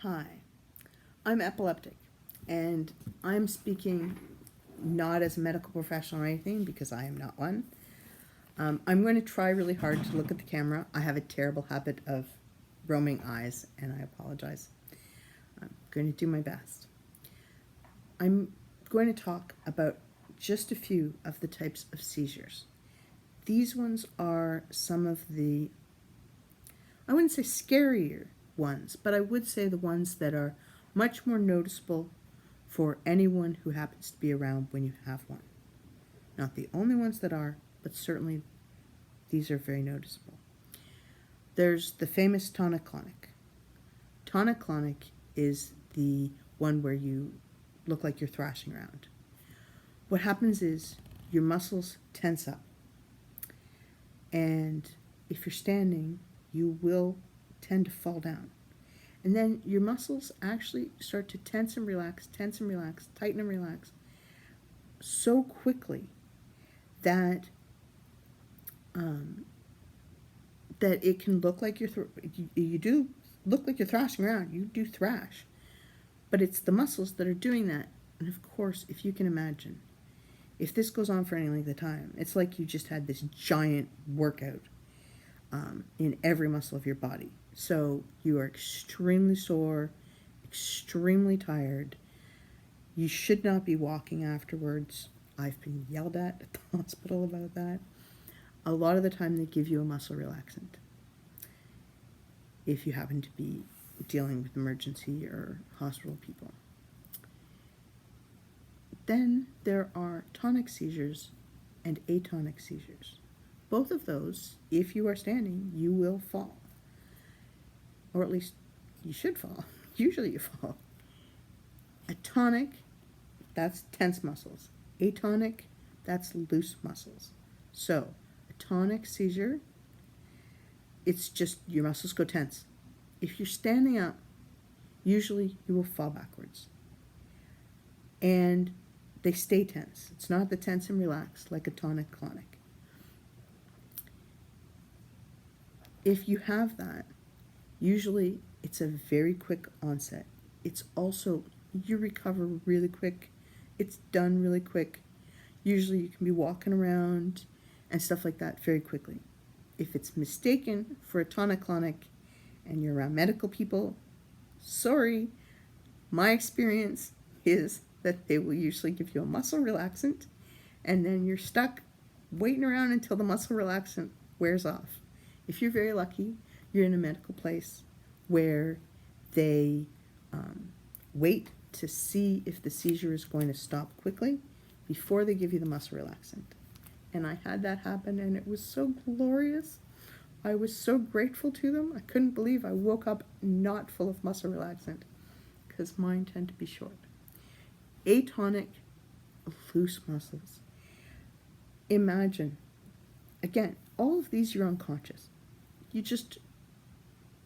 Hi, I'm epileptic, and I'm speaking not as a medical professional or anything because I am not one. I'm going to try really hard to look at the camera. I have a terrible habit of roaming eyes, and I apologize. I'm going to do my best. I'm going to talk about just a few of the types of seizures. These ones are some of the, I wouldn't say scarier ones, but I would say the ones that are much more noticeable for anyone who happens to be around when you have one. Not the only ones that are, but certainly these are very noticeable. There's the famous tonic-clonic. Tonic-clonic is the one where you look like you're thrashing around. What happens is your muscles tense up, and if you're standing, you will tend to fall down. And then your muscles actually start to tense and relax, tighten and relax so quickly that that it can look like you do look like you're thrashing around. You do thrash, but it's the muscles that are doing that. And of course, if you can imagine, if this goes on for any length of time, it's like you just had this giant workout in every muscle of your body. So you are extremely sore, extremely tired. You should not be walking afterwards. I've been yelled at the hospital about that. A lot of the time they give you a muscle relaxant if you happen to be dealing with emergency or hospital people. Then there are tonic seizures and atonic seizures. Both of those, if you are standing, you will fall. Or at least you should fall. Usually you fall. A tonic, that's tense muscles. Atonic, that's loose muscles. So, a tonic seizure, it's just your muscles go tense. If you're standing up, usually you will fall backwards. And they stay tense. It's not the tense and relax like a tonic-clonic. If you have that, usually it's a very quick onset. It's also, you recover really quick. It's done really quick. Usually you can be walking around and stuff like that very quickly. If it's mistaken for a tonic-clonic and you're around medical people, sorry, my experience is that they will usually give you a muscle relaxant and then you're stuck waiting around until the muscle relaxant wears off. If you're very lucky, you're in a medical place where they wait to see if the seizure is going to stop quickly before they give you the muscle relaxant. And I had that happen, and it was so glorious. I was so grateful to them. I couldn't believe I woke up not full of muscle relaxant, because mine tend to be short. Atonic, loose muscles. Imagine, again, all of these you're unconscious.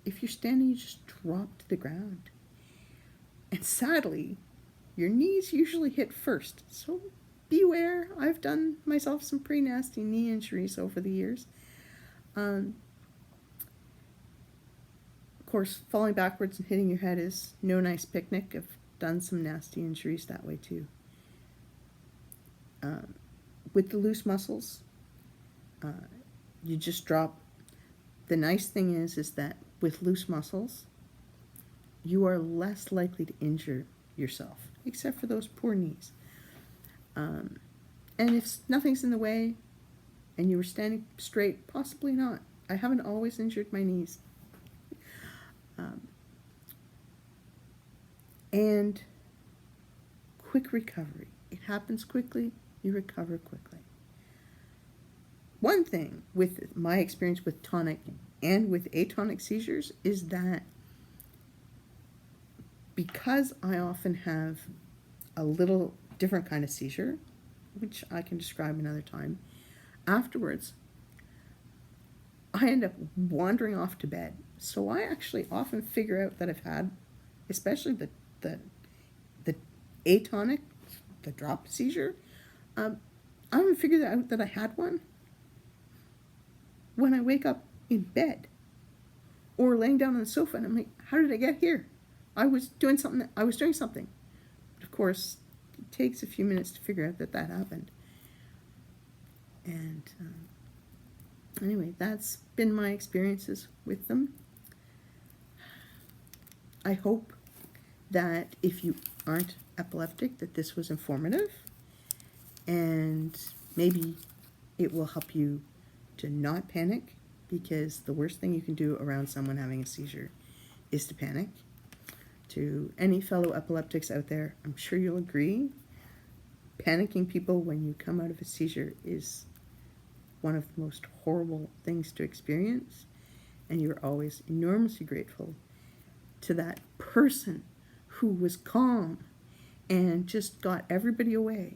If you're standing, you just drop to the ground. And sadly, your knees usually hit first. So beware. I've done myself some pretty nasty knee injuries over the years. Of course, falling backwards and hitting your head is no nice picnic. I've done some nasty injuries that way too. With the loose muscles, you just drop. The nice thing is that with loose muscles, you are less likely to injure yourself, except for those poor knees. And if nothing's in the way and you were standing straight, possibly not. I haven't always injured my knees. And quick recovery. It happens quickly, you recover quickly. One thing with my experience with tonic and with atonic seizures is that because I often have a little different kind of seizure, which I can describe another time, afterwards, I end up wandering off to bed. So I actually often figure out that I've had, especially the atonic, the drop seizure, I haven't figured out that I had one when I wake up in bed or laying down on the sofa and I'm like, how did I get here? I was doing something. But of course, it takes a few minutes to figure out that happened. And anyway, that's been my experiences with them. I hope that if you aren't epileptic, that this was informative, and maybe it will help you to not panic, because the worst thing you can do around someone having a seizure is to panic. To any fellow epileptics out there, I'm sure you'll agree, panicking people when you come out of a seizure is one of the most horrible things to experience, and you're always enormously grateful to that person who was calm and just got everybody away.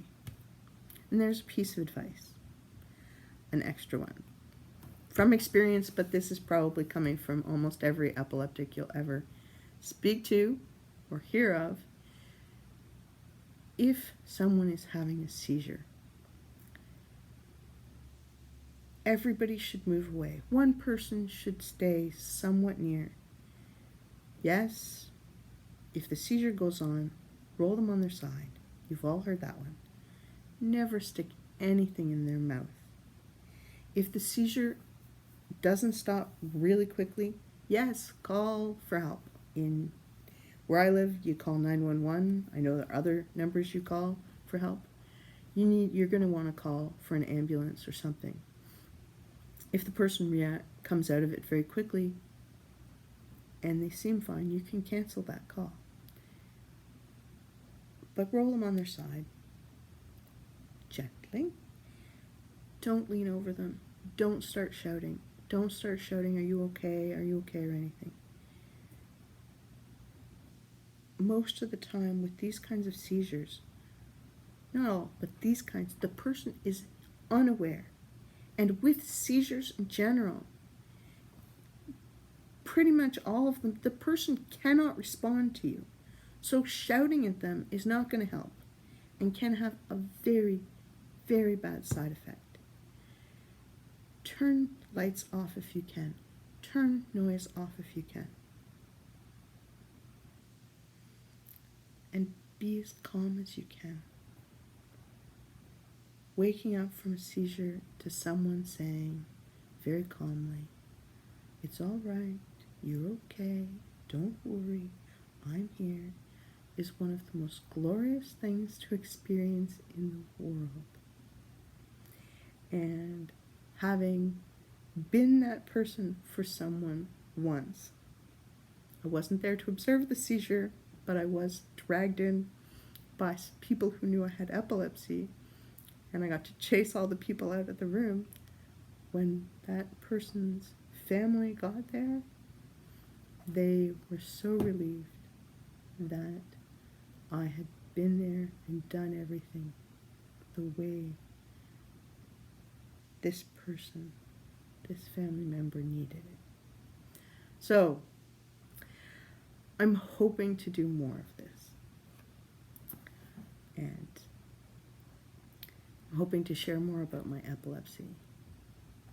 And there's a piece of advice, an extra one. From experience, but this is probably coming from almost every epileptic you'll ever speak to or hear of. If someone is having a seizure, everybody should move away. One person should stay somewhat near. Yes, if the seizure goes on, roll them on their side. You've all heard that one. Never stick anything in their mouth. If the seizure doesn't stop really quickly, yes, call for help. In where I live, you call 911. I know there are other numbers you call for help. You're going to want to call for an ambulance or something. If the person comes out of it very quickly and they seem fine, you can cancel that call. But roll them on their side gently. Don't lean over them. Don't start shouting. Don't start shouting, "Are you okay? Are you okay?" or anything. Most of the time with these kinds of seizures, not all, but these kinds, the person is unaware. And with seizures in general, pretty much all of them, the person cannot respond to you. So shouting at them is not going to help and can have a very, very bad side effect. Turn lights off if you can. Turn noise off if you can. And be as calm as you can. Waking up from a seizure to someone saying very calmly, "It's all right, you're okay, don't worry, I'm here," is one of the most glorious things to experience in the world. And having been that person for someone once, I wasn't there to observe the seizure, but I was dragged in by people who knew I had epilepsy, and I got to chase all the people out of the room. When that person's family got there, they were so relieved that I had been there and done everything the way this person, this family member needed it. So, I'm hoping to do more of this. And I'm hoping to share more about my epilepsy.